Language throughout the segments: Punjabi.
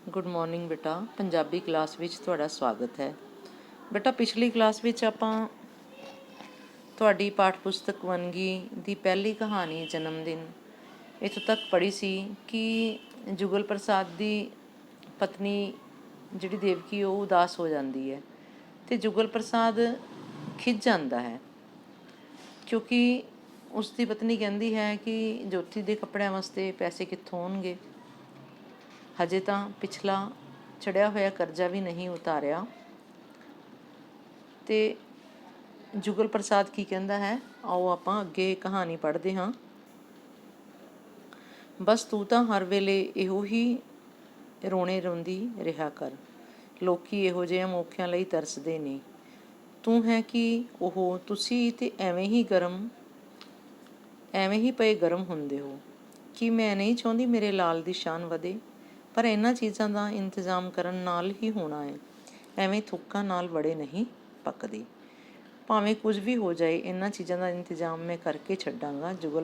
ਗੁੱਡ ਮਾਰਨਿੰਗ ਬੇਟਾ। ਪੰਜਾਬੀ ਕਲਾਸ ਵਿੱਚ ਤੁਹਾਡਾ ਸਵਾਗਤ ਹੈ। ਬੇਟਾ ਪਿਛਲੀ ਕਲਾਸ ਵਿੱਚ ਆਪਾਂ ਤੁਹਾਡੀ ਪਾਠ ਪੁਸਤਕ ਵੰਨਗੀ ਦੀ ਪਹਿਲੀ ਕਹਾਣੀ ਜਨਮ ਦਿਨ ਇੱਥੋਂ ਤੱਕ ਪੜ੍ਹੀ ਸੀ ਕਿ ਜੁਗਲ ਪ੍ਰਸਾਦ ਦੀ ਪਤਨੀ ਜਿਹੜੀ ਦੇਵਕੀ ਉਹ ਉਦਾਸ ਹੋ ਜਾਂਦੀ ਹੈ ਅਤੇ ਜੁਗਲ ਪ੍ਰਸਾਦ ਖਿਝ ਜਾਂਦਾ ਹੈ ਕਿਉਂਕਿ ਉਸ ਦੀ ਪਤਨੀ ਕਹਿੰਦੀ ਹੈ ਕਿ ਜੋਤੀ ਦੇ ਕੱਪੜਿਆਂ ਵਾਸਤੇ ਪੈਸੇ ਕਿੱਥੋਂ ਆਉਣਗੇ। ਹਜੇ ਤਾਂ ਪਿਛਲਾ ਚੜ੍ਹਿਆ ਹੋਇਆ ਕਰਜ਼ਾ ਵੀ ਨਹੀਂ ਉਤਾਰਿਆ। ਅਤੇ ਜੁਗਲ ਪ੍ਰਸਾਦ ਕੀ ਕਹਿੰਦਾ ਹੈ, ਆਓ ਆਪਾਂ ਅੱਗੇ ਕਹਾਣੀ ਪੜ੍ਹਦੇ ਹਾਂ। ਬਸ ਤੂੰ ਤਾਂ ਹਰ ਵੇਲੇ ਇਹੋ ਹੀ ਰੋਣੇ ਰੋਂਦੀ ਰਿਹਾ ਕਰ। ਲੋਕੀ ਇਹੋ ਜਿਹੀਆਂ ਮੌਕਿਆਂ ਲਈ ਤਰਸਦੇ ਨੇ। ਤੂੰ ਹੈ ਕਿ ਉਹ ਤੁਸੀਂ ਤੇ ਐਵੇਂ ਹੀ ਪਏ ਗਰਮ ਹੁੰਦੇ ਹੋ ਕਿ ਮੈਂ ਨਹੀਂ ਚਾਹੁੰਦੀ ਮੇਰੇ ਲਾਲ ਦੀ ਸ਼ਾਨ ਵਧੇ, ਪਰ ਇਹਨਾਂ ਚੀਜ਼ਾਂ ਦਾ ਇੰਤਜ਼ਾਮ ਕਰਨ ਨਾਲ ਹੀ ਹੋਣਾ ਹੈ। ਐਵੇਂ ਥੁੱਕਾਂ ਨਾਲ ਵੜੇ ਨਹੀਂ ਪੱਕਦੇ। ਭਾਵੇਂ ਕੁਝ ਵੀ ਹੋ ਜਾਏ, ਇਹਨਾਂ ਚੀਜ਼ਾਂ ਦਾ ਇੰਤਜ਼ਾਮ ਮੈਂ ਕਰਕੇ ਛੱਡਾਂਗਾ। ਜੁਗਲ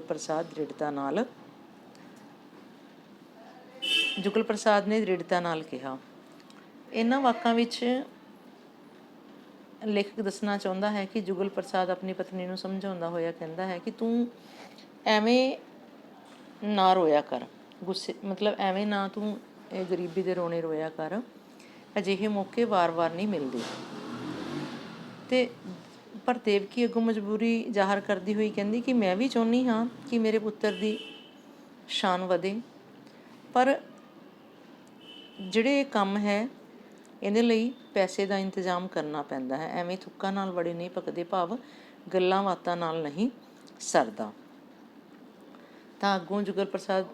ਪ੍ਰਸਾਦ ਨੇ ਦ੍ਰਿੜਤਾ ਨਾਲ ਕਿਹਾ। ਇਹਨਾਂ ਵਾਕਾਂ ਵਿੱਚ ਲੇਖਕ ਦੱਸਣਾ ਚਾਹੁੰਦਾ ਹੈ ਕਿ ਜੁਗਲ ਪ੍ਰਸਾਦ ਆਪਣੀ ਪਤਨੀ ਨੂੰ ਸਮਝਾਉਂਦਾ ਹੋਇਆ ਕਹਿੰਦਾ ਹੈ ਕਿ ਤੂੰ ਐਵੇਂ ਨਾ ਰੋਇਆ ਕਰ, ਐਵੇਂ ਨਾ ਤੂੰ ਇਹ ਗਰੀਬੀ ਦੇ ਰੋਣੇ ਰੋਇਆ ਕਰ। ਅਜਿਹੇ ਮੌਕੇ ਵਾਰ-ਵਾਰ ਨਹੀਂ ਮਿਲਦੇ। ਅਤੇ ਪਰ ਦੇਵਕੀ ਅੱਗੋਂ ਮਜਬੂਰੀ ਜ਼ਾਹਰ ਕਰਦੀ ਹੋਈ ਕਹਿੰਦੀ ਕਿ ਮੈਂ ਵੀ ਚਾਹੁੰਦੀ ਹਾਂ ਕਿ ਮੇਰੇ ਪੁੱਤਰ ਦੀ ਸ਼ਾਨ ਵਧੇ, ਪਰ ਜਿਹੜੇ ਇਹ ਕੰਮ ਹੈ ਇਹਦੇ ਲਈ ਪੈਸੇ ਦਾ ਇੰਤਜ਼ਾਮ ਕਰਨਾ ਪੈਂਦਾ ਹੈ। ਐਵੇਂ ਥੁੱਕਾਂ ਨਾਲ ਵੜੇ ਨਹੀਂ ਪੱਕਦੇ, ਭਾਵ ਗੱਲਾਂ ਬਾਤਾਂ ਨਾਲ ਨਹੀਂ ਸਰਦਾ। ਤਾਂ ਅੱਗੋਂ ਜੁਗਲ ਪ੍ਰਸਾਦ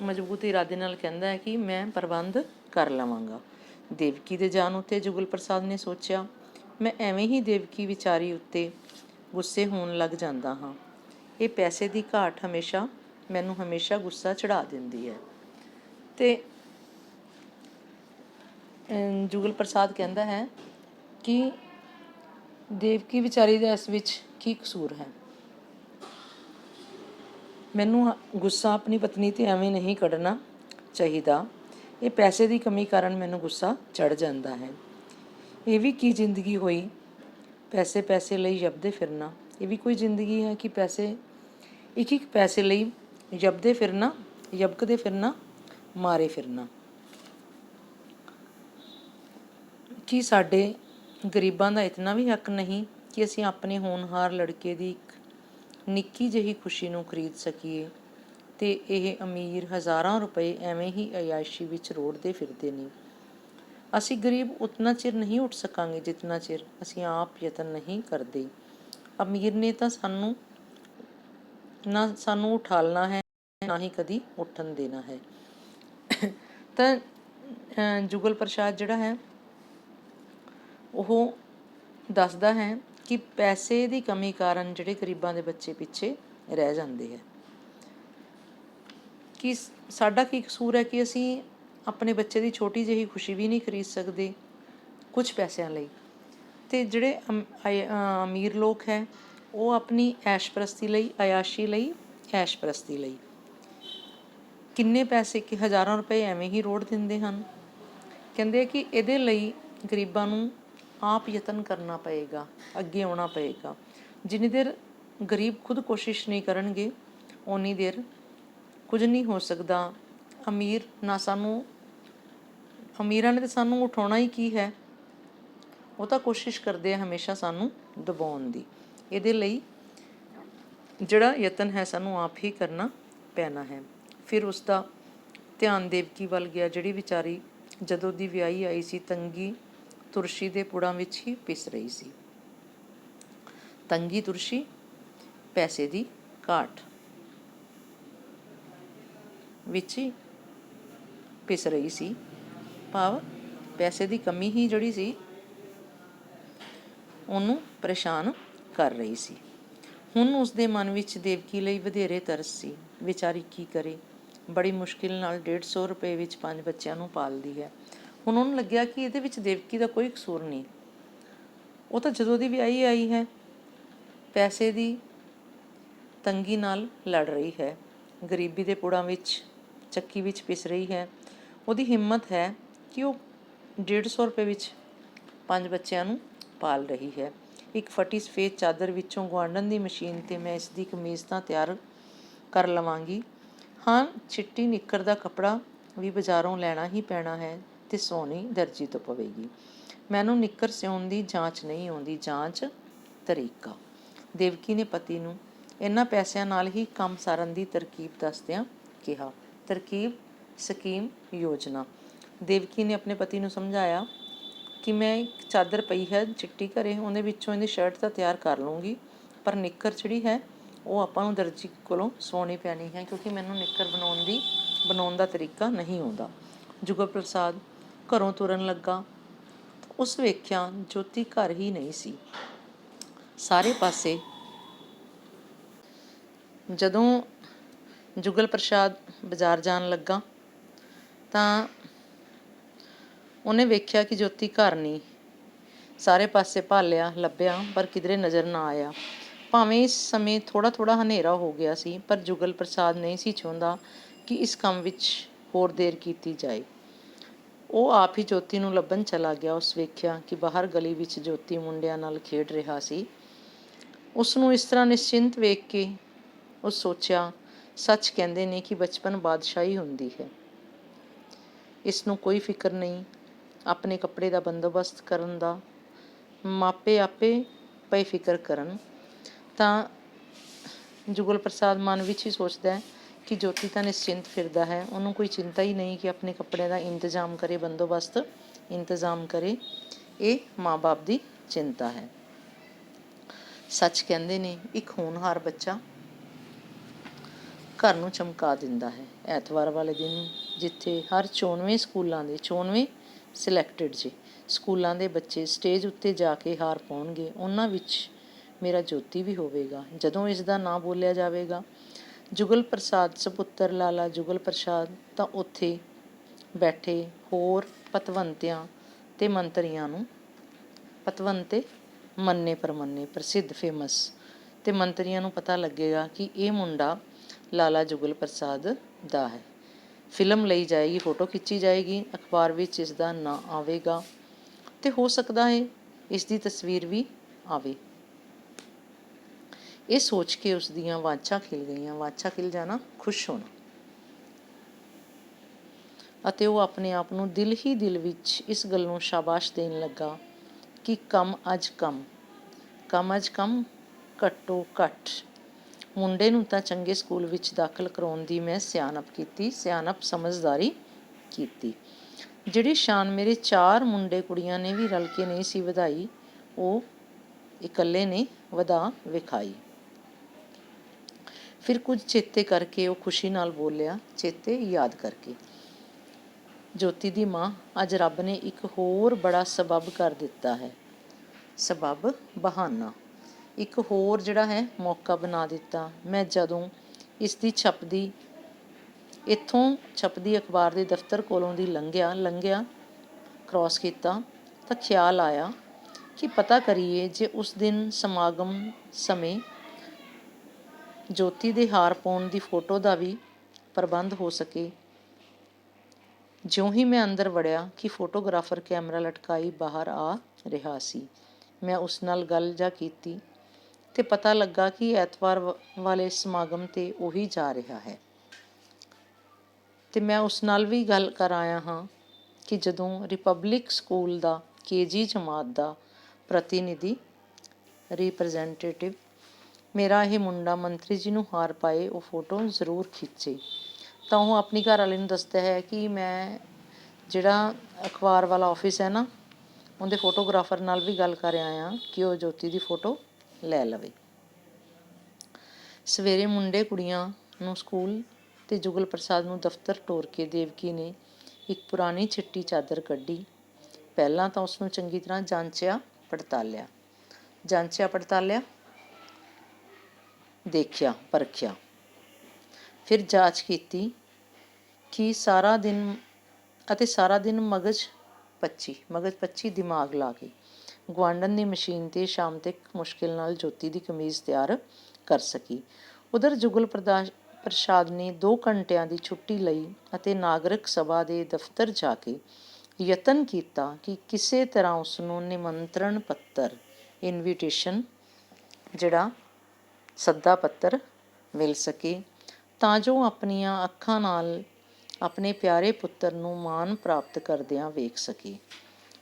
ਮਜ਼ਬੂਤ ਇਰਾਦੇ ਨਾਲ ਕਹਿੰਦਾ ਹੈ ਕਿ ਮੈਂ ਪ੍ਰਬੰਧ ਕਰ ਲਵਾਂਗਾ। ਦੇਵਕੀ ਦੇ ਜਾਣ ਉੱਤੇ ਜੁਗਲ ਪ੍ਰਸਾਦ ਨੇ ਸੋਚਿਆ, ਮੈਂ ਐਵੇਂ ਹੀ ਦੇਵਕੀ ਵਿਚਾਰੀ ਉੱਤੇ ਗੁੱਸੇ ਹੋਣ ਲੱਗ ਜਾਂਦਾ ਹਾਂ। ਇਹ ਪੈਸੇ ਦੀ ਘਾਟ ਮੈਨੂੰ ਹਮੇਸ਼ਾ ਗੁੱਸਾ ਚੜ੍ਹਾ ਦਿੰਦੀ ਹੈ। ਅਤੇ ਜੁਗਲ ਪ੍ਰਸਾਦ ਕਹਿੰਦਾ ਹੈ ਕਿ ਦੇਵਕੀ ਵਿਚਾਰੀ ਦਾ ਇਸ ਵਿੱਚ ਕੀ ਕਸੂਰ ਹੈ। ਮੈਨੂੰ ਗੁੱਸਾ ਆਪਣੀ ਪਤਨੀ 'ਤੇ ਐਵੇਂ ਨਹੀਂ ਕੱਢਣਾ ਚਾਹੀਦਾ। ਇਹ ਪੈਸੇ ਦੀ ਕਮੀ ਕਾਰਨ ਮੈਨੂੰ ਗੁੱਸਾ ਚੜ੍ਹ ਜਾਂਦਾ ਹੈ। ਇਹ ਵੀ ਕੀ ਜ਼ਿੰਦਗੀ ਹੋਈ, ਪੈਸੇ ਲਈ ਜਪਦੇ ਫਿਰਨਾ। ਇਹ ਵੀ ਕੋਈ ਜ਼ਿੰਦਗੀ ਹੈ ਕਿ ਇੱਕ ਪੈਸੇ ਲਈ ਯਬਕਦੇ ਫਿਰਨਾ, ਮਾਰੇ ਫਿਰਨਾ। ਕੀ ਸਾਡੇ ਗਰੀਬਾਂ ਦਾ ਇਤਨਾ ਵੀ ਹੱਕ ਨਹੀਂ ਕਿ ਅਸੀਂ ਆਪਣੇ ਹੋਣਹਾਰ ਲੜਕੇ ਦੀ ਇੱਕ ਨਿੱਕੀ ਜਿਹੀ ਖੁਸ਼ੀ ਨੂੰ ਖਰੀਦ ਸਕੀਏ, ਅਤੇ ਇਹ ਅਮੀਰ ਹਜ਼ਾਰਾਂ ਰੁਪਏ ਐਵੇਂ ਹੀ ਅਯਾਸ਼ੀ ਵਿੱਚ ਰੋੜਦੇ ਫਿਰਦੇ ਨੇ। ਅਸੀਂ ਗਰੀਬ ਉਤਨਾ ਚਿਰ ਨਹੀਂ ਉੱਠ ਸਕਾਂਗੇ ਜਿਤਨਾ ਚਿਰ ਅਸੀਂ ਆਪ ਯਤਨ ਨਹੀਂ ਕਰਦੇ। ਅਮੀਰ ਨੇ ਤਾਂ ਨਾ ਸਾਨੂੰ ਉਠਾਲਣਾ ਹੈ, ਨਾ ਹੀ ਕਦੀ ਉੱਠਣ ਦੇਣਾ ਹੈ। ਤਾਂ ਜੁਗਲ ਪ੍ਰਸਾਦ ਜਿਹੜਾ ਹੈ ਉਹ ਦੱਸਦਾ ਹੈ ਕਿ ਪੈਸੇ ਦੀ ਕਮੀ ਕਾਰਨ ਜਿਹੜੇ ਗਰੀਬਾਂ ਦੇ ਬੱਚੇ ਪਿੱਛੇ ਰਹਿ ਜਾਂਦੇ ਹੈ। ਕਿ ਸਾਡਾ ਕੀ ਕਸੂਰ ਹੈ ਕਿ ਅਸੀਂ ਆਪਣੇ ਬੱਚੇ ਦੀ ਛੋਟੀ ਜਿਹੀ ਖੁਸ਼ੀ ਵੀ ਨਹੀਂ ਖਰੀਦ ਸਕਦੇ ਕੁਝ ਪੈਸਿਆਂ ਲਈ। ਅਤੇ ਜਿਹੜੇ ਅਮੀਰ ਲੋਕ ਹੈ ਉਹ ਆਪਣੀ ਐਸ਼ਪ੍ਰਸਤੀ ਲਈ, ਐਸ਼ਪ੍ਰਸਤੀ ਲਈ ਕਿੰਨੇ ਪੈਸੇ, ਕਿ ਹਜ਼ਾਰਾਂ ਰੁਪਏ ਐਵੇਂ ਹੀ ਰੋੜ ਦਿੰਦੇ ਹਨ। ਕਹਿੰਦੇ ਕਿ ਇਹਦੇ ਲਈ ਗਰੀਬਾਂ ਨੂੰ ਆਪ ਯਤਨ ਕਰਨਾ ਪਏਗਾ, ਅੱਗੇ ਆਉਣਾ ਪਏਗਾ। ਜਿੰਨੀ ਦੇਰ ਗਰੀਬ ਖੁਦ ਕੋਸ਼ਿਸ਼ ਨਹੀਂ ਕਰਨਗੇ ਓਨੀ ਦੇਰ ਕੁਝ ਨਹੀਂ ਹੋ ਸਕਦਾ। ਅਮੀਰਾਂ ਨੇ ਤਾਂ ਸਾਨੂੰ ਉਠਾਉਣਾ ਹੀ ਕੀ ਹੈ, ਉਹ ਤਾਂ ਕੋਸ਼ਿਸ਼ ਕਰਦੇ ਆ ਹਮੇਸ਼ਾ ਸਾਨੂੰ ਦਬਾਉਣ ਦੀ। ਇਹਦੇ ਲਈ ਜਿਹੜਾ ਯਤਨ ਹੈ ਸਾਨੂੰ ਆਪ ਹੀ ਕਰਨਾ ਪੈਣਾ ਹੈ। ਫਿਰ ਉਸਦਾ ਧਿਆਨ ਦੇਵਕੀ ਵੱਲ ਗਿਆ, ਜਿਹੜੀ ਵਿਚਾਰੀ ਜਦੋਂ ਦੀ ਵਿਆਹੀ ਆਈ ਸੀ ਤੰਗੀ ਤੁਰਸ਼ੀ ਦੇ ਪੁੜਾਂ ਵਿੱਚ ਹੀ ਪਿਸ ਰਹੀ ਸੀ। ਤੰਗੀ ਤੁਰਸ਼ੀ, ਪੈਸੇ ਦੀ ਘਾਟ ਵਿੱਚ ਹੀ ਪਿਸ ਰਹੀ ਸੀ, ਭਾਵ ਪੈਸੇ ਦੀ ਕਮੀ ਹੀ ਜਿਹੜੀ ਸੀ ਉਹਨੂੰ ਪਰੇਸ਼ਾਨ ਕਰ ਰਹੀ ਸੀ। ਹੁਣ ਉਸਦੇ ਮਨ ਵਿੱਚ ਦੇਵਕੀ ਲਈ ਵਧੇਰੇ ਤਰਸ ਸੀ। ਵਿਚਾਰੀ ਕੀ ਕਰੇ, ਬੜੀ ਮੁਸ਼ਕਿਲ ਨਾਲ 150 ਰੁਪਏ ਵਿੱਚ 5 ਬੱਚਿਆਂ ਨੂੰ ਪਾਲਦੀ ਹੈ। ਹੁਣ ਉਹਨੂੰ ਲੱਗਿਆ ਕਿ ਇਹਦੇ ਵਿੱਚ ਦੇਵਕੀ ਦਾ ਕੋਈ ਕਸੂਰ ਨਹੀਂ। ਉਹ ਤਾਂ ਜਦੋਂ ਦੀ ਵਿਆਹੀ ਆਈ ਹੈ ਪੈਸੇ ਦੀ ਤੰਗੀ ਨਾਲ ਲੜ ਰਹੀ ਹੈ, ਗਰੀਬੀ ਦੇ ਪੁੜਾਂ ਵਿੱਚ, ਚੱਕੀ ਵਿੱਚ ਪਿਸ ਰਹੀ ਹੈ। ਉਹਦੀ ਹਿੰਮਤ ਹੈ ਕਿ ਉਹ 150 ਰੁਪਏ ਵਿੱਚ 5 ਬੱਚਿਆਂ ਨੂੰ ਪਾਲ ਰਹੀ ਹੈ। ਇੱਕ ਫਟੀ ਸਫੇਦ ਚਾਦਰ ਵਿੱਚੋਂ ਗੁਆਂਢਣ ਦੀ ਮਸ਼ੀਨ 'ਤੇ ਮੈਂ ਇਸ ਦੀ ਕਮੀਜ਼ ਤਾਂ ਤਿਆਰ ਕਰ ਲਵਾਂਗੀ। ਹਾਂ, ਚਿੱਟੀ ਨਿੱਕਰ ਦਾ ਕੱਪੜਾ ਵੀ ਬਾਜ਼ਾਰੋਂ ਲੈਣਾ ਹੀ ਪੈਣਾ ਹੈ ਅਤੇ ਸਵਾਉਣੀ ਦਰਜੀ ਤੋਂ ਪਵੇਗੀ। ਮੈਨੂੰ ਨਿੱਕਰ ਸਿਉਣ ਦੀ ਜਾਂਚ ਨਹੀਂ ਆਉਂਦੀ, ਜਾਂਚ ਤਰੀਕਾ। ਦੇਵਕੀ ਨੇ ਪਤੀ ਨੂੰ ਇਹਨਾਂ ਪੈਸਿਆਂ ਨਾਲ ਹੀ ਕੰਮ ਸਾਰਨ ਦੀ ਤਰਕੀਬ ਦੱਸਦਿਆਂ ਕਿਹਾ। ਤਰਕੀਬ, ਸਕੀਮ, ਯੋਜਨਾ। ਦੇਵਕੀ ਨੇ ਆਪਣੇ ਪਤੀ ਨੂੰ ਸਮਝਾਇਆ ਕਿ ਮੈਂ ਇੱਕ ਚਾਦਰ ਪਈ ਹੈ ਚਿੱਟੀ ਘਰੇ, ਉਹਦੇ ਵਿੱਚੋਂ ਇਹਦੀ ਸ਼ਰਟ ਤਾਂ ਤਿਆਰ ਕਰ ਲੂੰਗੀ, ਪਰ ਨਿੱਕਰ ਜਿਹੜੀ ਹੈ ਉਹ ਆਪਾਂ ਨੂੰ ਦਰਜੀ ਕੋਲੋਂ ਸਵਾਉਣੀ ਪੈਣੀ ਹੈ, ਕਿਉਂਕਿ ਮੈਨੂੰ ਨਿੱਕਰ ਬਣਾਉਣ ਦਾ ਤਰੀਕਾ ਨਹੀਂ ਆਉਂਦਾ। ਜੁਗਲ ਪ੍ਰਸਾਦ ਘਰੋਂ ਤੁਰਨ ਲੱਗਾ। ਉਸ ਵੇਖਿਆ ਜੋਤੀ ਘਰ ਹੀ ਨਹੀਂ ਸੀ। ਸਾਰੇ ਪਾਸੇ ਜਦੋਂ ਜੁਗਲ ਪ੍ਰਸਾਦ ਬਾਜ਼ਾਰ ਜਾਣ ਲੱਗਾ ਤਾਂ ਉਹਨੇ ਵੇਖਿਆ ਕਿ ਜੋਤੀ ਘਰ ਨਹੀਂ। ਸਾਰੇ ਪਾਸੇ ਭਾਲਿਆ, ਲੱਭਿਆ, ਪਰ ਕਿਧਰੇ ਨਜ਼ਰ ਨਾ ਆਇਆ। ਭਾਵੇਂ ਇਸ ਸਮੇਂ ਥੋੜ੍ਹਾ ਥੋੜ੍ਹਾ ਹਨੇਰਾ ਹੋ ਗਿਆ ਸੀ, ਪਰ ਜੁਗਲ ਪ੍ਰਸਾਦ ਨਹੀਂ ਸੀ ਚਾਹੁੰਦਾ ਕਿ ਇਸ ਕੰਮ ਵਿੱਚ ਹੋਰ ਦੇਰ ਕੀਤੀ ਜਾਏ। ਉਹ ਆਪ ਹੀ ਜੋਤੀ ਨੂੰ ਲੱਭਣ ਚਲਾ ਗਿਆ। ਉਸ ਵੇਖਿਆ ਕਿ ਬਾਹਰ ਗਲੀ ਵਿੱਚ ਜੋਤੀ ਮੁੰਡਿਆਂ ਨਾਲ ਖੇਡ ਰਿਹਾ ਸੀ। ਉਸ ਨੂੰ ਇਸ ਤਰ੍ਹਾਂ ਨਿਸ਼ਚਿੰਤ ਵੇਖ ਕੇ ਉਸ ਸੋਚਿਆ, ਸੱਚ ਕਹਿੰਦੇ ਨੇ ਕਿ ਬਚਪਨ ਬਾਦਸ਼ਾਹੀ ਹੁੰਦੀ ਹੈ। ਇਸ ਨੂੰ ਕੋਈ ਫਿਕਰ ਨਹੀਂ ਆਪਣੇ ਕੱਪੜੇ ਦਾ ਬੰਦੋਬਸਤ ਕਰਨ ਦਾ। ਮਾਪੇ ਆਪੇ ਪਏ ਫਿਕਰ ਕਰਨ। ਤਾਂ ਜੁਗਲ ਪ੍ਰਸਾਦ ਮਨ ਵਿੱਚ ਹੀ ਸੋਚਦਾ ਹੈ ਕਿ ਜੋਤੀ ਤਾਂ ਨਿਸ਼ਚਿੰਤ ਫਿਰਦਾ ਹੈ, ਉਹਨੂੰ ਕੋਈ ਚਿੰਤਾ ਹੀ ਨਹੀਂ ਕਿ ਆਪਣੇ ਕੱਪੜਿਆਂ ਦਾ ਇੰਤਜ਼ਾਮ ਕਰੇ, ਬੰਦੋਬਸਤ ਇੰਤਜ਼ਾਮ ਕਰੇ। ਇਹ ਮਾਂ ਬਾਪ ਦੀ ਚਿੰਤਾ ਹੈ। ਸੱਚ ਕਹਿੰਦੇ ਨੇ ਇੱਕ ਹੋਣਹਾਰ ਬੱਚਾ ਘਰ ਨੂੰ ਚਮਕਾ ਦਿੰਦਾ ਹੈ। ਐਤਵਾਰ ਵਾਲੇ ਦਿਨ ਜਿੱਥੇ ਹਰ 94 ਸਕੂਲਾਂ ਦੇ 94 ਸਿਲੈਕਟਡ ਸਕੂਲਾਂ ਦੇ ਬੱਚੇ ਸਟੇਜ ਉੱਤੇ ਜਾ ਕੇ ਹਾਰ ਪਾਉਣਗੇ, ਉਹਨਾਂ ਵਿੱਚ ਮੇਰਾ ਜੋਤੀ ਵੀ ਹੋਵੇਗਾ। ਜਦੋਂ ਇਸ ਦਾ ਨਾਂ ਬੋਲਿਆ ਜਾਵੇਗਾ, ਜੁਗਲ ਪ੍ਰਸਾਦ ਸਪੁੱਤਰ ਲਾਲਾ ਜੁਗਲ ਪ੍ਰਸਾਦ, ਤਾਂ ਉੱਥੇ ਬੈਠੇ ਹੋਰ ਪਤਵੰਤਿਆਂ ਤੇ ਮੰਤਰੀਆਂ ਨੂੰ, ਪਤਵੰਤੇ ਮੰਨੇ ਪ੍ਰਮੰਨੇ, ਪ੍ਰਸਿੱਧ, ਫੇਮਸ, ਅਤੇ ਮੰਤਰੀਆਂ ਨੂੰ ਪਤਾ ਲੱਗੇਗਾ ਕਿ ਇਹ ਮੁੰਡਾ ਲਾਲਾ ਜੁਗਲ ਪ੍ਰਸਾਦ ਦਾ ਹੈ। ਫਿਲਮ ਲਈ ਜਾਏਗੀ, ਫੋਟੋ ਖਿੱਚੀ ਜਾਏਗੀ, ਅਖਬਾਰ ਵਿੱਚ ਇਸ ਦਾ ਨਾਂ ਆਵੇਗਾ ਅਤੇ ਹੋ ਸਕਦਾ ਹੈ ਇਸ ਦੀ ਤਸਵੀਰ ਵੀ ਆਵੇ। ਇਹ ਸੋਚ ਕੇ ਉਸ ਦੀਆਂ ਵਾਂਛਾਂ ਖਿਲ ਗਈਆਂ। ਵਾਂਛਾਂ ਖਿਲ ਜਾਣਾ, ਖੁਸ਼ ਹੋਣਾ। ਅਤੇ ਉਹ ਆਪਣੇ ਆਪ ਨੂੰ ਦਿਲ ਹੀ ਦਿਲ ਵਿੱਚ ਇਸ ਗੱਲ ਨੂੰ ਸ਼ਾਬਾਸ਼ ਦੇਣ ਲੱਗਾ ਕਿ ਕੰਮ ਅੱਜ ਕੰਮ ਘੱਟੋ ਘੱਟ ਮੁੰਡੇ ਨੂੰ ਤਾਂ ਚੰਗੇ ਸਕੂਲ ਵਿੱਚ ਦਾਖਲ ਕਰਾਉਣ ਦੀ ਮੈਂ ਸਿਆਣਪ ਸਮਝਦਾਰੀ ਕੀਤੀ। ਜਿਹੜੀ ਸ਼ਾਨ ਮੇਰੇ 4 ਮੁੰਡੇ ਕੁੜੀਆਂ ਨੇ ਵੀ ਰਲ ਕੇ ਨਹੀਂ ਸੀ ਵਧਾਈ, ਉਹ ਇਕੱਲੇ ਨੇ ਵਧਾ ਵਿਖਾਈ। ਫਿਰ ਕੁਝ ਚੇਤੇ ਕਰਕੇ ਉਹ ਖੁਸ਼ੀ ਨਾਲ ਬੋਲਿਆ, ਚੇਤੇ ਯਾਦ ਕਰਕੇ। ਜੋਤੀ ਦੀ ਮਾਂ, ਅੱਜ ਰੱਬ ਨੇ ਇੱਕ ਹੋਰ ਬੜਾ ਸਬੱਬ ਕਰ ਦਿੱਤਾ ਹੈ। ਸਬੱਬ, ਬਹਾਨਾ, ਇੱਕ ਹੋਰ ਜਿਹੜਾ ਹੈ ਮੌਕਾ ਬਣਾ ਦਿੱਤਾ। ਮੈਂ ਜਦੋਂ ਇਸ ਦੀ ਇੱਥੋਂ ਛਪਦੀ ਅਖਬਾਰ ਦੇ ਦਫ਼ਤਰ ਕੋਲੋਂ ਦੀ ਲੰਘਿਆ ਕ੍ਰਾਸ ਕੀਤਾ ਤਾਂ ਖਿਆਲ ਆਇਆ ਕਿ ਪਤਾ ਕਰੀਏ ਜੇ ਉਸ ਦਿਨ ਸਮਾਗਮ ਸਮੇਂ ਜੋਤੀ ਦੇ ਹਾਰ ਪਾਉਣ ਦੀ ਫੋਟੋ ਦਾ ਵੀ ਪ੍ਰਬੰਧ ਹੋ ਸਕੇ। ਜਿਉਂ ਹੀ ਮੈਂ ਅੰਦਰ ਵੜਿਆ ਕਿ ਫੋਟੋਗ੍ਰਾਫਰ ਕੈਮਰਾ ਲਟਕਾਈ ਬਾਹਰ ਆ ਰਿਹਾ ਸੀ। ਮੈਂ ਉਸ ਨਾਲ ਗੱਲ ਜਾ ਕੀਤੀ ਅਤੇ ਪਤਾ ਲੱਗਾ ਕਿ ਐਤਵਾਰ ਵਾਲੇ ਸਮਾਗਮ 'ਤੇ ਉਹੀ ਜਾ ਰਿਹਾ ਹੈ। ਅਤੇ ਮੈਂ ਉਸ ਨਾਲ ਵੀ ਗੱਲ ਕਰ ਆਇਆ ਹਾਂ ਕਿ ਜਦੋਂ ਰਿਪਬਲਿਕ ਸਕੂਲ ਦਾ KG ਜਮਾਤ ਦਾ ਪ੍ਰਤੀਨਿਧੀ ਰਿਪਰੈਜ਼ੈਂਟੇਟਿਵ ਮੇਰਾ ਇਹ ਮੁੰਡਾ ਮੰਤਰੀ ਜੀ ਨੂੰ ਹਾਰ ਪਾਏ, ਉਹ ਫੋਟੋ ਜ਼ਰੂਰ ਖਿੱਚੇ। ਤਾਂ ਉਹ ਆਪਣੀ ਘਰ ਵਾਲੇ ਨੂੰ ਦੱਸਦਾ ਹੈ ਕਿ ਮੈਂ ਜਿਹੜਾ ਅਖਬਾਰ ਵਾਲਾ ਆਫਿਸ ਹੈ ਨਾ, ਉਹਦੇ ਫੋਟੋਗ੍ਰਾਫਰ ਨਾਲ ਵੀ ਗੱਲ ਕਰ ਆਇਆ ਕਿ ਉਹ ਜੋਤੀ ਦੀ ਫੋਟੋ ਲੈ ਲਵੇ। ਸਵੇਰੇ ਮੁੰਡੇ ਕੁੜੀਆਂ ਨੂੰ ਸਕੂਲ ਅਤੇ ਜੁਗਲ ਪ੍ਰਸਾਦ ਨੂੰ ਦਫ਼ਤਰ ਟੋਰ ਕੇ ਦੇਵਕੀ ਨੇ ਇੱਕ ਪੁਰਾਣੀ ਚਿੱਟੀ ਚਾਦਰ ਕੱਢੀ। ਪਹਿਲਾਂ ਤਾਂ ਉਸਨੂੰ ਚੰਗੀ ਤਰ੍ਹਾਂ ਜਾਂਚਿਆ ਪੜਤਾਲਿਆ, ਦੇਖਿਆ ਪਰਖਿਆ। ਫਿਰ ਜਾਂਚ ਕੀਤੀ ਕਿ ਸਾਰਾ ਦਿਨ ਮਗਜ਼ ਪੱਚੀ ਦਿਮਾਗ ਲਾ ਕੇ ਗੁਆਂਢਣ ਦੀ ਮਸ਼ੀਨ 'ਤੇ ਸ਼ਾਮ ਤੱਕ ਮੁਸ਼ਕਿਲ ਨਾਲ ਜੋਤੀ ਦੀ ਕਮੀਜ਼ ਤਿਆਰ ਕਰ ਸਕੀ। ਉਧਰ ਜੁਗਲ ਪ੍ਰਸਾਦ ਨੇ 2 ਘੰਟਿਆਂ ਦੀ ਛੁੱਟੀ ਲਈ ਅਤੇ ਨਾਗਰਿਕ ਸਭਾ ਦੇ ਦਫ਼ਤਰ ਜਾ ਕੇ ਯਤਨ ਕੀਤਾ ਕਿ ਕਿਸੇ ਤਰ੍ਹਾਂ ਉਸਨੂੰ ਨਿਮੰਤਰਣ ਪੱਤਰ, ਇਨਵੀਟੇਸ਼ਨ, ਜਿਹੜਾ ਸੱਦਾ ਪੱਤਰ ਮਿਲ ਸਕੇ, ਤਾਂ ਜੋ ਆਪਣੀਆਂ ਅੱਖਾਂ ਨਾਲ ਆਪਣੇ ਪਿਆਰੇ ਪੁੱਤਰ ਨੂੰ ਮਾਣ ਪ੍ਰਾਪਤ ਕਰਦਿਆਂ ਵੇਖ ਸਕੇ।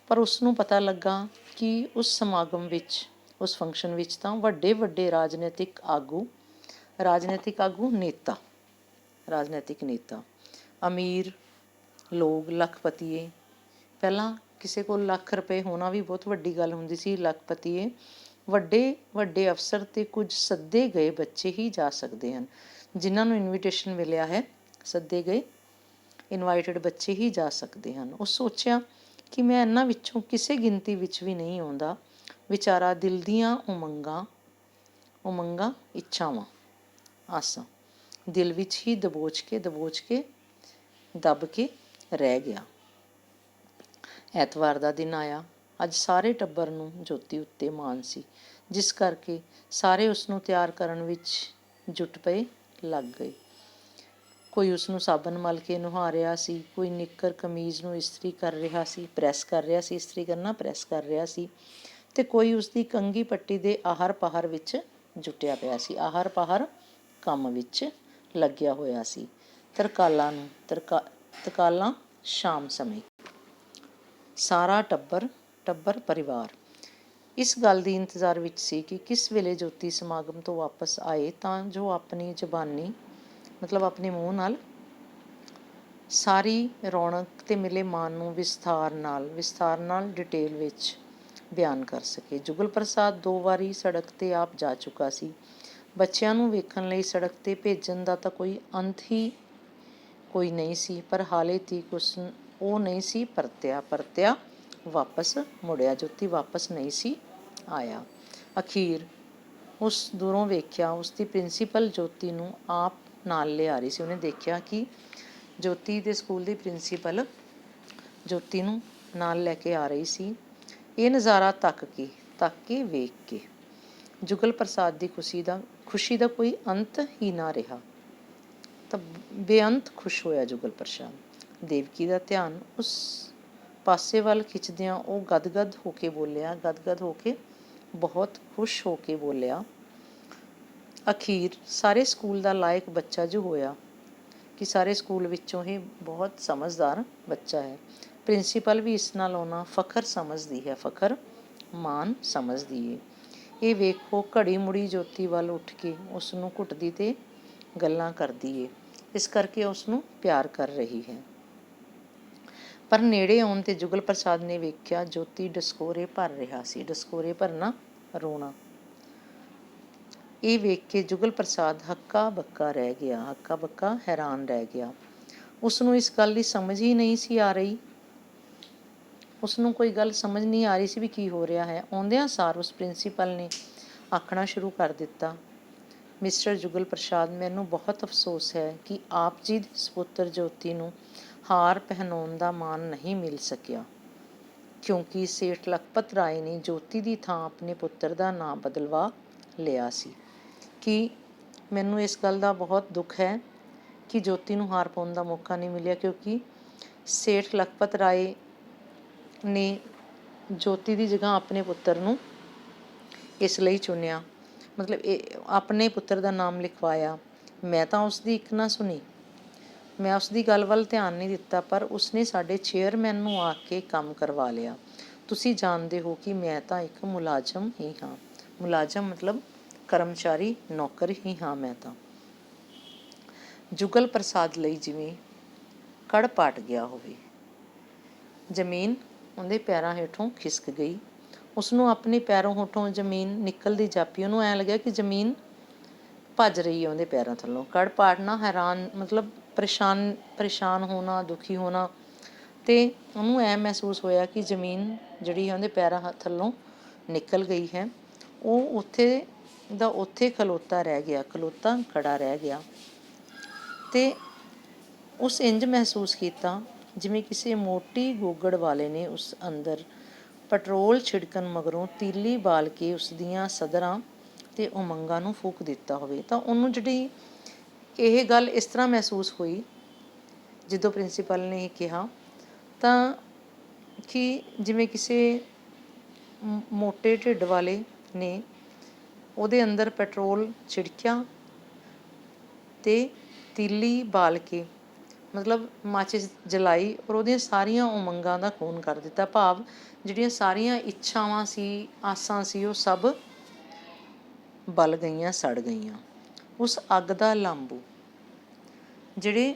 ਪਰ ਉਸਨੂੰ ਪਤਾ ਲੱਗਾ ਕਿ ਉਸ ਸਮਾਗਮ ਵਿੱਚ, ਉਸ ਫੰਕਸ਼ਨ ਵਿੱਚ ਤਾਂ ਵੱਡੇ ਵੱਡੇ ਰਾਜਨੀਤਿਕ ਆਗੂ ਨੇਤਾ, ਅਮੀਰ ਲੋਕ, ਲੱਖਪਤੀਏ, ਪਹਿਲਾਂ ਕਿਸੇ ਕੋਲ ਲੱਖ ਰੁਪਏ ਹੋਣਾ ਵੀ ਬਹੁਤ ਵੱਡੀ ਗੱਲ ਹੁੰਦੀ ਸੀ, ਲੱਖਪਤੀਏ, ਵੱਡੇ ਵੱਡੇ ਅਫਸਰ ਅਤੇ ਕੁਝ ਸੱਦੇ ਗਏ ਬੱਚੇ ਹੀ ਜਾ ਸਕਦੇ ਹਨ। ਜਿਨ੍ਹਾਂ ਨੂੰ ਇਨਵੀਟੇਸ਼ਨ ਮਿਲਿਆ ਹੈ, ਸੱਦੇ ਗਏ ਇਨਵਾਈਟਡ ਬੱਚੇ ਹੀ ਜਾ ਸਕਦੇ ਹਨ। ਉਹ ਸੋਚਿਆ ਕਿ ਮੈਂ ਇਹਨਾਂ ਵਿੱਚੋਂ ਕਿਸੇ ਗਿਣਤੀ ਵਿੱਚ ਵੀ ਨਹੀਂ ਆਉਂਦਾ। ਵਿਚਾਰਾ ਦਿਲ ਦੀਆਂ ਉਮੰਗਾਂ, ਇੱਛਾਵਾਂ, ਆਸਾਂ ਦਿਲ ਵਿੱਚ ਹੀ ਦਬੋਚ ਕੇ ਦੱਬ ਕੇ ਰਹਿ ਗਿਆ। ਐਤਵਾਰ ਦਾ ਦਿਨ ਆਇਆ। ਅੱਜ ਸਾਰੇ ਟੱਬਰ ਨੂੰ ਜੋਤੀ ਉੱਤੇ ਮਾਣ ਸੀ, ਜਿਸ ਕਰਕੇ ਸਾਰੇ ਉਸਨੂੰ ਤਿਆਰ ਕਰਨ ਵਿੱਚ ਜੁਟ ਲੱਗ ਗਏ। ਕੋਈ ਉਸਨੂੰ ਸਾਬਣ ਮਲ ਕੇ ਨੁਹਾ ਰਿਹਾ ਸੀ, ਕੋਈ ਨਿੱਕਰ ਕਮੀਜ਼ ਨੂੰ ਇਸਤਰੀ ਕਰ ਰਿਹਾ ਸੀ, ਪ੍ਰੈਸ ਕਰ ਰਿਹਾ ਸੀ, ਇਸਤਰੀ ਕਰਨਾ ਪ੍ਰੈਸ ਕਰ ਰਿਹਾ ਸੀ, ਅਤੇ ਕੋਈ ਉਸਦੀ ਕੰਘੀ ਪੱਟੀ ਦੇ ਆਹਰ ਪਾਹਰ ਵਿੱਚ ਜੁਟਿਆ ਪਿਆ ਸੀ, ਆਹਰ ਪਾਹਰ ਕੰਮ ਵਿੱਚ ਲੱਗਿਆ ਹੋਇਆ ਸੀ। ਤਕਾਲਾਂ ਸ਼ਾਮ ਸਮੇਂ ਸਾਰਾ ਟੱਬਰ ਪਰਿਵਾਰ ਇਸ ਗੱਲ ਦੀ ਇੰਤਜ਼ਾਰ ਵਿੱਚ ਸੀ ਕਿ ਕਿਸ ਵੇਲੇ ਜੋਤੀ ਸਮਾਗਮ ਤੋਂ ਵਾਪਸ ਆਏ, ਤਾਂ ਜੋ ਆਪਣੀ ਜ਼ਬਾਨੀ ਮਤਲਬ ਆਪਣੇ ਮੂੰਹ ਨਾਲ ਸਾਰੀ ਰੌਣਕ ਅਤੇ ਮਿਲੇ ਮਾਣ ਨੂੰ ਵਿਸਥਾਰ ਨਾਲ ਡਿਟੇਲ ਵਿੱਚ ਬਿਆਨ ਕਰ ਸਕੇ। ਜੁਗਲ ਪ੍ਰਸਾਦ 2 ਵਾਰੀ ਸੜਕ 'ਤੇ ਆਪ ਜਾ ਚੁੱਕਾ ਸੀ। ਬੱਚਿਆਂ ਨੂੰ ਵੇਖਣ ਲਈ ਸੜਕ 'ਤੇ ਭੇਜਣ ਦਾ ਤਾਂ ਕੋਈ ਅੰਤ ਹੀ ਕੋਈ ਨਹੀਂ ਸੀ, ਪਰ ਹਾਲੇ ਤੀਕ ਉਹ ਨਹੀਂ ਸੀ ਪਰਤਿਆ ਵਾਪਸ ਮੁੜਿਆ। ਜੋਤੀ ਵਾਪਸ ਨਹੀਂ ਸੀ ਆਇਆ। ਅਖੀਰ ਉਸ ਦੂਰੋਂ ਵੇਖਿਆ ਉਸਦੀ ਪ੍ਰਿੰਸੀਪਲ ਜੋਤੀ ਨੂੰ ਆਪ ਨਾਲ ਲਿਆ ਰਹੀ ਸੀ। ਉਹਨੇ ਦੇਖਿਆ ਕਿ ਜੋਤੀ ਦੇ ਸਕੂਲ ਦੀ ਪ੍ਰਿੰਸੀਪਲ ਜੋਤੀ ਨੂੰ ਨਾਲ ਲੈ ਕੇ ਆ ਰਹੀ ਸੀ। ਇਹ ਨਜ਼ਾਰਾ ਤੱਕ ਕੇ ਵੇਖ ਕੇ ਜੁਗਲ ਪ੍ਰਸਾਦ ਦੀ ਖੁਸ਼ੀ ਦਾ ਕੋਈ ਅੰਤ ਹੀ ਨਾ ਰਿਹਾ। ਤਾਂ ਬੇਅੰਤ ਖੁਸ਼ ਹੋਇਆ ਜੁਗਲ ਪ੍ਰਸਾਦ। ਦੇਵਕੀ ਦਾ ਧਿਆਨ ਉਸ ਪਾਸੇ ਵੱਲ ਖਿੱਚਦਿਆਂ ਉਹ ਗਦਗਦ ਹੋ ਕੇ ਬਹੁਤ ਖੁਸ਼ ਹੋ ਕੇ ਬੋਲਿਆ, ਅਖੀਰ ਸਾਰੇ ਸਕੂਲ ਦਾ ਲਾਇਕ ਬੱਚਾ ਜੋ ਹੋਇਆ ਕਿ ਸਾਰੇ ਸਕੂਲ ਵਿੱਚੋਂ ਇਹ ਬਹੁਤ ਸਮਝਦਾਰ ਬੱਚਾ ਹੈ। ਪ੍ਰਿੰਸੀਪਲ ਵੀ ਇਸ ਨਾਲ ਉਹਨਾਂ ਫਖਰ ਮਾਣ ਸਮਝਦੀ ਏ। ਇਹ ਵੇਖੋ ਘੜੀ ਮੁੜੀ ਜੋਤੀ ਵੱਲ ਉੱਠ ਕੇ ਉਸ ਨੂੰ ਘੁੱਟਦੀ ਤੇ ਗੱਲਾਂ ਕਰਦੀ ਏ, ਇਸ ਕਰਕੇ ਉਸ ਨੂੰ ਪਿਆਰ ਕਰ ਰਹੀ ਹੈ। ਪਰ ਨੇੜੇ ਆਉਣ 'ਤੇ ਜੁਗਲ ਪ੍ਰਸਾਦ ਨੇ ਵੇਖਿਆ ਜੋਤੀ ਡਸਕੋਰੇ ਭਰ ਰਿਹਾ ਸੀ। ਡਸਕੋਰੇ ਭਰਨਾ, ਰੋਣਾ। ਇਹ ਵੇਖ ਕੇ ਜੁਗਲ ਪ੍ਰਸਾਦ ਹੱਕਾ ਬੱਕਾ ਹੈਰਾਨ ਰਹਿ ਗਿਆ। ਉਸਨੂੰ ਇਸ ਗੱਲ ਦੀ ਸਮਝ ਹੀ ਨਹੀਂ ਸੀ ਆ ਰਹੀ। ਉਸਨੂੰ ਕੋਈ ਗੱਲ ਸਮਝ ਨਹੀਂ ਆ ਰਹੀ ਸੀ ਵੀ ਕੀ ਹੋ ਰਿਹਾ ਹੈ। ਆਉਂਦਿਆਂ ਸਾਰ ਉਸ ਪ੍ਰਿੰਸੀਪਲ ਨੇ ਆਖਣਾ ਸ਼ੁਰੂ ਕਰ ਦਿੱਤਾ, ਮਿਸਟਰ ਜੁਗਲ ਪ੍ਰਸਾਦ, ਮੈਨੂੰ ਬਹੁਤ ਅਫਸੋਸ ਹੈ ਕਿ ਆਪ ਜੀ ਦੇ ਸਪੁੱਤਰ ਜੋਤੀ ਨੂੰ ਹਾਰ ਪਹਿਨਾਉਣ ਦਾ ਮਾਣ ਨਹੀਂ ਮਿਲ ਸਕਿਆ, ਕਿਉਂਕਿ ਸੇਠ ਲਖਪਤ ਰਾਏ ਨੇ ਜੋਤੀ ਦੀ ਥਾਂ ਆਪਣੇ ਪੁੱਤਰ ਦਾ ਨਾਂ ਬਦਲਵਾ ਲਿਆ ਸੀ। ਕਿ ਮੈਨੂੰ ਇਸ ਗੱਲ ਦਾ ਬਹੁਤ ਦੁੱਖ ਹੈ ਕਿ ਜੋਤੀ ਨੂੰ ਹਾਰ ਪਾਉਣ ਦਾ ਮੌਕਾ ਨਹੀਂ ਮਿਲਿਆ, ਕਿਉਂਕਿ ਸੇਠ ਲਖਪਤ ਰਾਏ ਨੇ ਜੋਤੀ ਦੀ ਜਗ੍ਹਾ ਆਪਣੇ ਪੁੱਤਰ ਨੂੰ ਇਸ ਲਈ ਚੁਣਿਆ, ਮਤਲਬ ਇਹ ਆਪਣੇ ਪੁੱਤਰ ਦਾ ਨਾਮ ਲਿਖਵਾਇਆ। ਮੈਂ ਤਾਂ ਉਸਦੀ ਇੱਕ ਨਾ ਸੁਣੀ, ਮੈਂ ਉਸਦੀ ਗੱਲ ਵੱਲ ਧਿਆਨ ਨਹੀਂ ਦਿੱਤਾ, ਪਰ ਉਸਨੇ ਸਾਡੇ ਚੇਅਰਮੈਨ ਨੂੰ ਆ ਕੇ ਕੰਮ ਕਰਵਾ ਲਿਆ। ਤੁਸੀਂ ਜਾਣਦੇ ਹੋ ਕਿ ਮੈਂ ਤਾਂ ਇੱਕ ਮੁਲਾਜ਼ਮ ਹੀ ਹਾਂ। ਮੁਲਾਜ਼ਮ ਮਤਲਬ ਕਰਮਚਾਰੀ, ਨੌਕਰ ਹੀ ਹਾਂ ਮੈਂ ਤਾਂ। ਜੁਗਲ ਪ੍ਰਸਾਦ ਲਈ ਜਿਵੇਂ ਕੜ ਪਾਟ ਗਿਆ ਹੋਵੇ। ਜ਼ਮੀਨ ਉਹਦੇ ਪੈਰਾਂ ਹੇਠੋਂ ਖਿਸਕ ਗਈ। ਉਸਨੂੰ ਆਪਣੇ ਪੈਰੋਂ ਹੇਠੋਂ ਜ਼ਮੀਨ ਨਿਕਲਦੀ ਜਾਪੀ। ਉਹਨੂੰ ਐਂ ਲੱਗਿਆ ਕਿ ਜ਼ਮੀਨ ਭੱਜ ਰਹੀ ਹੈ ਉਹਦੇ ਪੈਰਾਂ ਥੱਲੋਂ। ਕੜ ਪਾਟਣਾ, ਹੈਰਾਨ ਮਤਲਬ ਪਰੇਸ਼ਾਨ ਹੋਣਾ, ਦੁਖੀ ਹੋਣਾ, ਅਤੇ ਉਹਨੂੰ ਐਂ ਮਹਿਸੂਸ ਹੋਇਆ ਕਿ ਜ਼ਮੀਨ ਜਿਹੜੀ ਹੈ ਉਹਦੇ ਪੈਰਾਂ ਥੱਲੋਂ ਨਿਕਲ ਗਈ ਹੈ। ਉਹ ਉੱਥੇ ਖਲੋਤਾ ਖੜਾ ਰਹਿ ਗਿਆ। ਅਤੇ ਉਸ ਇੰਝ ਮਹਿਸੂਸ ਕੀਤਾ ਜਿਵੇਂ ਕਿਸੇ ਮੋਟੀ ਗੋਗੜ ਵਾਲੇ ਨੇ ਉਸ ਅੰਦਰ ਪੈਟਰੋਲ ਛਿੜਕਣ ਮਗਰੋਂ ਤੀਲੀ ਬਾਲ ਕੇ ਉਸਦੀਆਂ ਸਧਰਾਂ ਅਤੇ ਉਮੰਗਾਂ ਨੂੰ ਫੂਕ ਦਿੱਤਾ ਹੋਵੇ। ਤਾਂ ਉਹਨੂੰ ਜਿਹੜੀ ਇਹ ਗੱਲ ਇਸ ਤਰ੍ਹਾਂ ਮਹਿਸੂਸ ਹੋਈ ਜਦੋਂ ਪ੍ਰਿੰਸੀਪਲ ਨੇ ਇਹ ਕਿਹਾ, ਤਾਂ ਕਿ ਜਿਵੇਂ ਕਿਸੇ ਮੋਟੇ ਢਿੱਡ ਵਾਲੇ ਨੇ ਉਹਦੇ ਅੰਦਰ ਪੈਟਰੋਲ ਛਿੜਕਿਆ ਅਤੇ ਤੀਲੀ ਬਾਲ ਕੇ ਮਤਲਬ ਮਾਚਿਸ ਜਲਾਈ ਔਰ ਉਹਦੀਆਂ ਸਾਰੀਆਂ ਉਮੰਗਾਂ ਦਾ ਖੂਨ ਕਰ ਦਿੱਤਾ। ਭਾਵ ਜਿਹੜੀਆਂ ਸਾਰੀਆਂ ਇੱਛਾਵਾਂ ਸੀ, ਆਸਾਂ ਸੀ, ਉਹ ਸਭ ਬਲ ਗਈਆਂ, ਸੜ ਗਈਆਂ। ਉਸ ਅੱਗ ਦਾ ਲਾਂਬੂ ਜਿਹੜੇ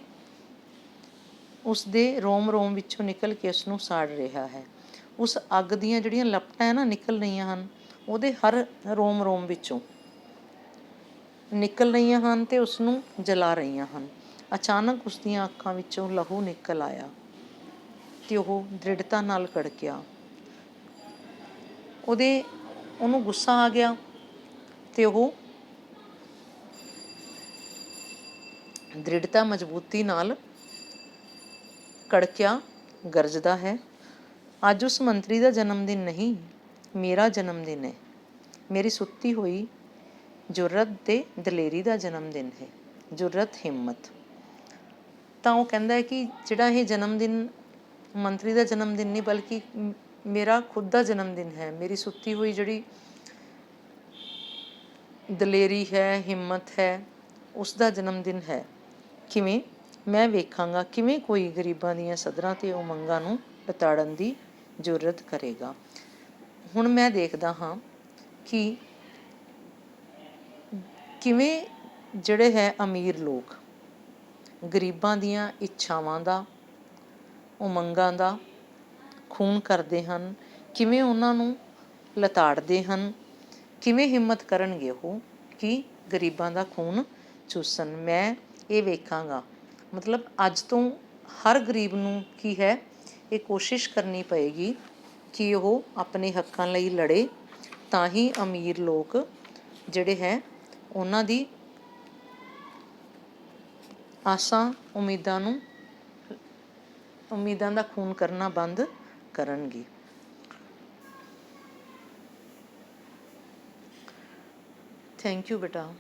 ਉਸ ਦੇ ਰੋਮ ਰੋਮ ਵਿੱਚੋਂ ਨਿਕਲ ਕੇ ਉਸ ਨੂੰ ਸਾੜ ਰਿਹਾ ਹੈ। ਉਸ ਅੱਗ ਦੀਆਂ ਜਿਹੜੀਆਂ ਲਪਟਾਂ ਹੈ ਨਾ ਨਿਕਲ ਰਹੀਆਂ ਹਨ, ਉਹਦੇ ਹਰ ਰੋਮ ਰੋਮ ਵਿੱਚੋਂ ਨਿਕਲ ਰਹੀਆਂ ਹਨ ਅਤੇ ਉਸ ਨੂੰ ਜਲਾ ਰਹੀਆਂ ਹਨ। ਅਚਾਨਕ ਉਸ ਦੀਆਂ ਅੱਖਾਂ ਵਿੱਚੋਂ ਲਹੂ ਨਿਕਲ ਆਇਆ ਅਤੇ ਉਹ ਦ੍ਰਿੜਤਾ ਨਾਲ ਕੜਕਿਆ। ਉਹਨੂੰ ਗੁੱਸਾ ਆ ਗਿਆ ਅਤੇ ਉਹ ਦ੍ਰਿੜਤਾ ਮਜ਼ਬੂਤੀ ਨਾਲ ਕੜਕਿਆ, ਗਰਜਦਾ ਹੈ, ਅੱਜ ਉਸ ਮੰਤਰੀ ਦਾ ਜਨਮ ਦਿਨ ਨਹੀਂ, ਮੇਰਾ ਜਨਮ ਦਿਨ ਹੈ। ਮੇਰੀ ਸੁੱਤੀ ਹੋਈ ਜੁਰਤ ਅਤੇ ਦਲੇਰੀ ਦਾ ਜਨਮ ਦਿਨ ਹੈ। ਜੁਰਤ, ਹਿੰਮਤ। ਤਾਂ ਉਹ ਕਹਿੰਦਾ ਹੈ ਕਿ ਜਿਹੜਾ ਇਹ ਜਨਮ ਦਿਨ ਮੰਤਰੀ ਦਾ ਜਨਮ ਦਿਨ ਨਹੀਂ ਬਲਕਿ ਮੇਰਾ ਖੁਦ ਦਾ ਜਨਮ ਦਿਨ ਹੈ। ਮੇਰੀ ਸੁੱਤੀ ਹੋਈ ਜਿਹੜੀ ਦਲੇਰੀ ਹੈ, ਹਿੰਮਤ ਹੈ, ਉਸ ਦਾ ਜਨਮ ਦਿਨ ਹੈ। ਕਿਵੇਂ? ਮੈਂ ਵੇਖਾਂਗਾ ਕਿਵੇਂ ਕੋਈ ਗਰੀਬਾਂ ਦੀਆਂ ਸਦਰਾਂ ਅਤੇ ਉਮੰਗਾਂ ਨੂੰ ਲਤਾੜਨ ਦੀ ਜੁਰਤ ਕਰੇਗਾ। ਹੁਣ ਮੈਂ ਦੇਖਦਾ ਹਾਂ ਕਿ ਕਿਵੇਂ ਜਿਹੜੇ ਹੈ ਅਮੀਰ ਲੋਕ ਗਰੀਬਾਂ ਦੀਆਂ ਇੱਛਾਵਾਂ ਦਾ, ਉਮੰਗਾਂ ਦਾ ਖੂਨ ਕਰਦੇ ਹਨ, ਕਿਵੇਂ ਉਹਨਾਂ ਨੂੰ ਲਤਾੜਦੇ ਹਨ, ਕਿਵੇਂ ਹਿੰਮਤ ਕਰਨਗੇ ਉਹ ਕਿ ਗਰੀਬਾਂ ਦਾ ਖੂਨ ਚੂਸਣ। ਮੈਂ ਇਹ ਵੇਖਾਂਗਾ। ਮਤਲਬ ਅੱਜ ਤੋਂ ਹਰ ਗਰੀਬ ਨੂੰ ਕੀ ਹੈ, ਇਹ ਕੋਸ਼ਿਸ਼ ਕਰਨੀ ਪਏਗੀ ਕਿ ਉਹ ਆਪਣੇ ਹੱਕਾਂ ਲਈ ਲੜੇ, ਤਾਂ ਹੀ ਅਮੀਰ ਲੋਕ ਜਿਹੜੇ ਹੈ ਉਹਨਾਂ ਦੀ ਆਸਾਂ, ਉਮੀਦਾਂ ਦਾ ਖੂਨ ਕਰਨਾ ਬੰਦ ਕਰਨਗੇ। ਥੈਂਕ ਯੂ ਬੇਟਾ।